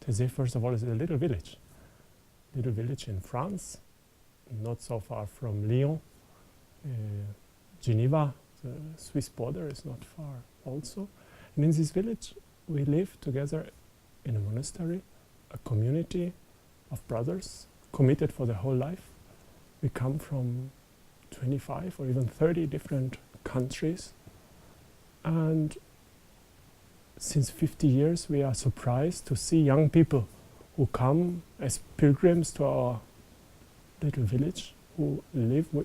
Teze, first of all, is a little village in France, not so far from Lyon. Geneva, the Swiss border, is not far also. And in this village, we live together in a monastery, a community of brothers committed for their whole life. We come from 25 or even 30 different countries, and since 50 years we are surprised to see young people who come as pilgrims to our little village, who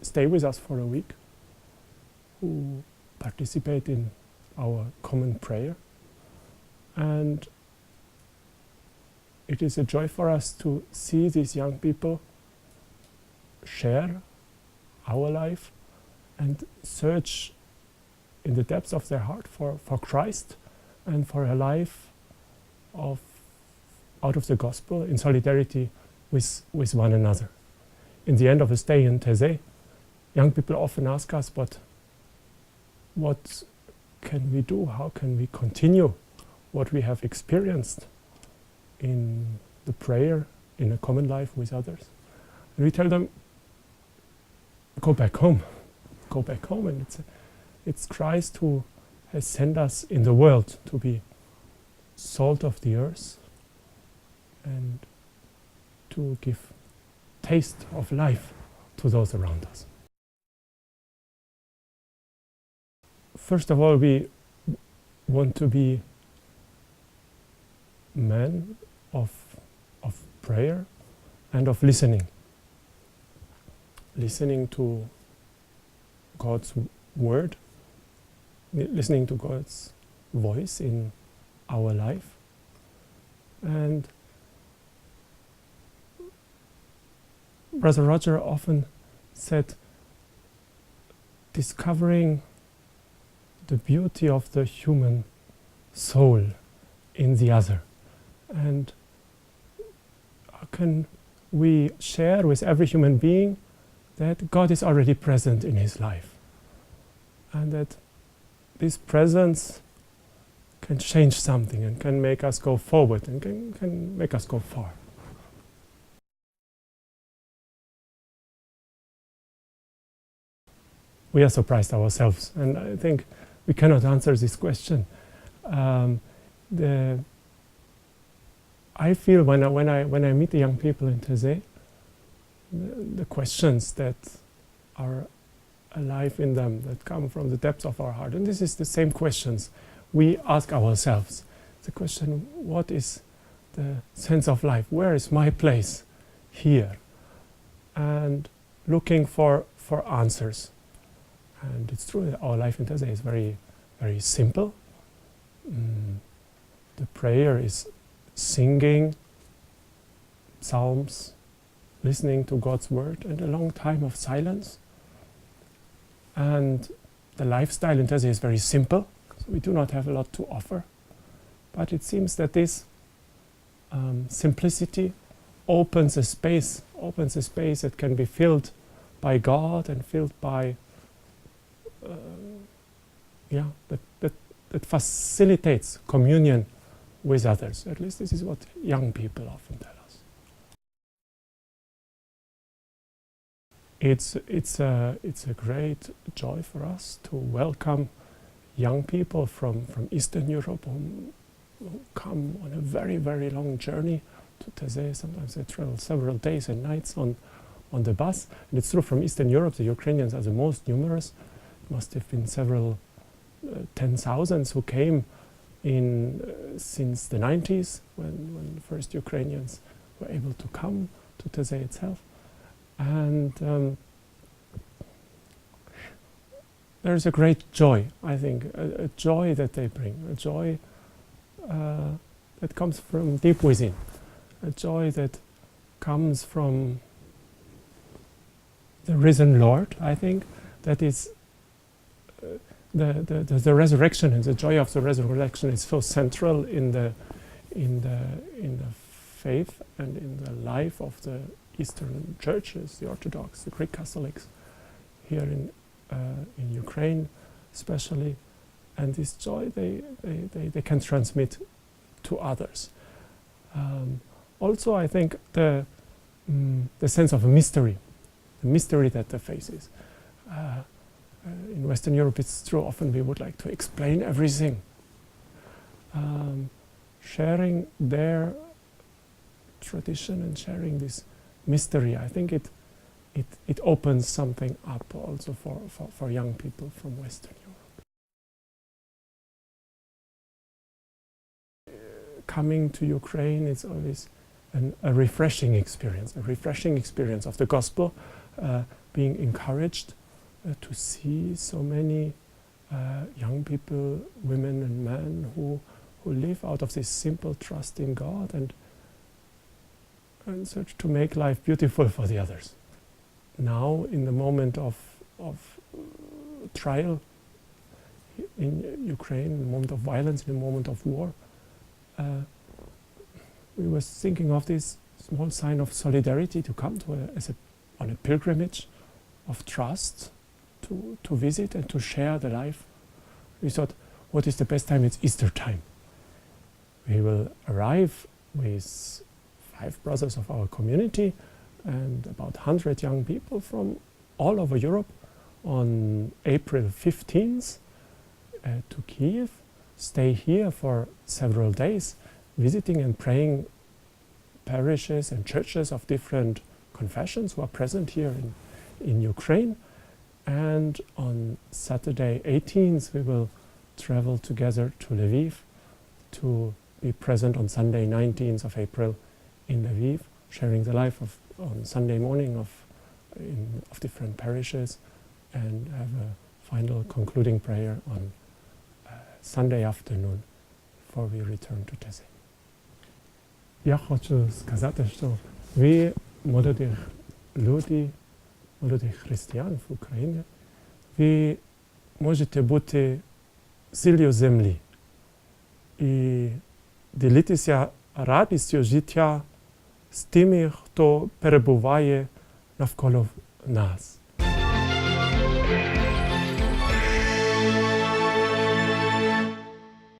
stay with us for a week, who participate in our common prayer. And it is a joy for us to see these young people share our life and search in the depths of their heart for Christ and for a life out of the gospel in solidarity with one another. In the end of a stay in Teze, young people often ask us, but what can we do? How can we continue what we have experienced in the prayer, in a common life with others? And we tell them, go back home. Go back home. And it's Christ who has sent us in the world to be salt of the earth and to give taste of life to those around us. First of all, we want to be men of prayer and of listening. Listening to God's word, listening to God's voice in our life. And Brother Roger often said, discovering the beauty of the human soul in the other. And how can we share with every human being that God is already present in his life, and that this presence can change something and can make us go forward and can make us go far. We are surprised ourselves, and I think we cannot answer this question. I feel when I meet the young people in Teze, the questions that are alive in them, that come from the depths of our heart. And this is the same questions we ask ourselves. The question, what is the sense of life? Where is my place here? And looking for answers. And it's true that our life in Teze is very, very simple. The prayer is singing psalms, listening to God's word, and a long time of silence. And the lifestyle in Teze is very simple, so we do not have a lot to offer. But it seems that this simplicity opens a space that can be filled by God and filled by, that facilitates communion with others. At least this is what young people often tell us. It's a great joy for us to welcome young people from Eastern Europe who come on a very, very long journey to Teze. Sometimes they travel several days and nights on the bus. And it's true, from Eastern Europe, the Ukrainians are the most numerous. It must have been several 10,000 who came since the 90s, when the first Ukrainians were able to come to Teze itself. And there's a great joy, I think, a joy that they bring, a joy that comes from deep within, a joy that comes from the risen Lord. I think that is the resurrection, and the joy of the resurrection is so central in the faith and in the life of the Eastern churches, the Orthodox, the Greek Catholics, here in Ukraine especially. And this joy they can transmit to others. Also, I think the sense of a mystery, the mystery that the faith is. In Western Europe, it's true, often we would like to explain everything. Sharing their tradition and sharing this mystery, I think it opens something up also for young people from Western Europe. Coming to Ukraine is always a refreshing experience of the gospel, being encouraged to see so many young people, women and men who live out of this simple trust in God and search to make life beautiful for the others. Now, in the moment of trial in Ukraine, in the moment of violence, in the moment of war, we were thinking of this small sign of solidarity to come to on a pilgrimage of trust, to visit and to share the life. We thought, what is the best time? It's Easter time. We will arrive with 5 brothers of our community and about 100 young people from all over Europe on April 15th to Kiev, stay here for several days, visiting and praying parishes and churches of different confessions who are present here in Ukraine. And on Saturday 18th we will travel together to Lviv to be present on Sunday 19th of April in Lviv, sharing the life on Sunday morning of different parishes, and have a final concluding prayer on Sunday afternoon before we return to Тезе. Я хочу сказати, що ви, молодих людей, молодих християн в Україні, ви можете бути сіллю землі і ділитися радістю життя з тими, хто перебуває навколо нас.